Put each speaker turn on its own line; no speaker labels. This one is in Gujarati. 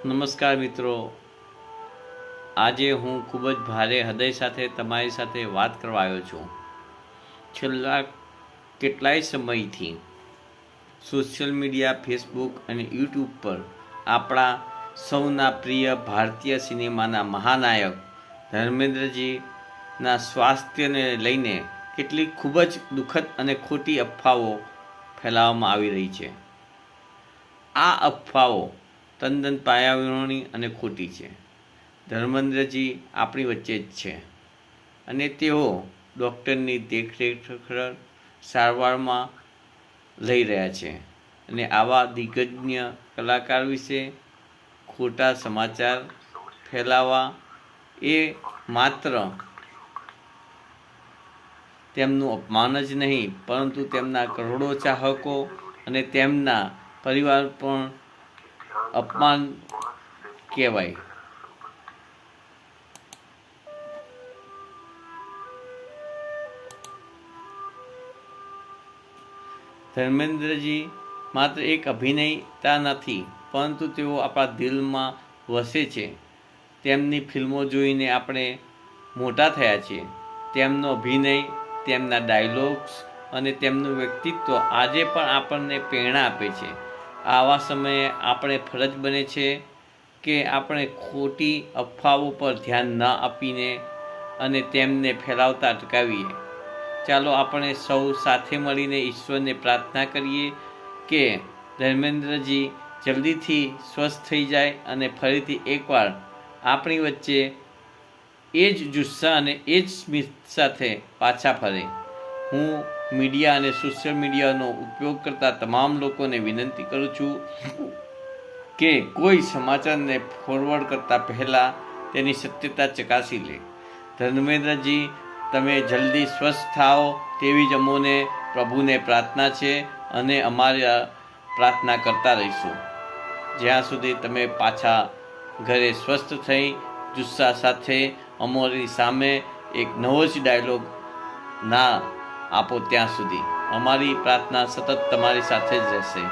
નમસ્કાર મિત્રો, આજે હું ખૂબ જ ભારે હૃદય સાથે તમારી સાથે વાત કરવા આવ્યો છું. છેલ્લા કેટલાય સમયથી સોશિયલ મીડિયા, ફેસબુક અને યુટ્યુબ પર આપણા સૌના પ્રિય ભારતીય સિનેમાના મહાનાયક ધર્મેન્દ્રજીના સ્વાસ્થ્યને લઈને કેટલીક ખૂબ જ દુઃખદ અને ખોટી અફવાઓ ફેલાવવામાં આવી રહી છે. આ અફવાઓ તદ્દન પાયાવિહોણી અને ખોટી છે. ધર્મેન્દ્રજી આપણી વચ્ચે જ છે અને તેઓ ડૉક્ટરની દેખરેખ હેઠળ સારવારમાં લઈ રહ્યા છે અને આવા દિગ્ગજ કલાકાર વિશે ખોટા સમાચાર ફેલાવવા એ માત્ર તેમનું અપમાન જ નહીં, પરંતુ તેમના કરોડો ચાહકો અને તેમના પરિવાર પણ અપમાન કહેવાય. ધર્મેન્દ્રજી માત્ર એક અભિનેતા નથી, પરંતુ તેઓ આપણા દિલમાં વસે છે. તેમની ફિલ્મો જોઈને આપણે મોટા થયા છીએ. તેમનો અભિનય, તેમના ડાયલોગ્સ અને તેમનું વ્યક્તિત્વ આજે પણ આપણને પ્રેરણા આપે છે. આવા સમયે આપણે ફરજ બને છે કે આપણે ખોટી અફવાઓ પર ધ્યાન ન આપીને અને તેમને ફેલાવતા અટકાવીએ. ચાલો આપણે સૌ સાથે મળીને ઈશ્વરને પ્રાર્થના કરીએ કે ધર્મેન્દ્રજી જલ્દીથી સ્વસ્થ થઈ જાય અને ફરીથી એકવાર આપણી વચ્ચે એ જ જુસ્સા અને એ જ સ્મિત સાથે પાછા ફરે. હું મીડિયા અને સોશિયલ મીડિયાનો ઉપયોગ કરતા તમામ લોકોને વિનંતી કરું છું કે કોઈ સમાચારને ફોરવર્ડ કરતાં પહેલાં તેની સત્યતા ચકાસી લે. ધર્મેન્દ્રજી, તમે જલ્દી સ્વસ્થ થાઓ તેવી જ અમોને પ્રભુને પ્રાર્થના છે અને અમારા પ્રાર્થના કરતા રહીશું જ્યાં સુધી તમે પાછા ઘરે સ્વસ્થ થઈ જુસ્સા સાથે અમારી સામે એક નવો જ ડાયલોગ ના આપો ત્યાં સુધી. અમારી પ્રાર્થના સતત તમારી સાથે જ રહેશે.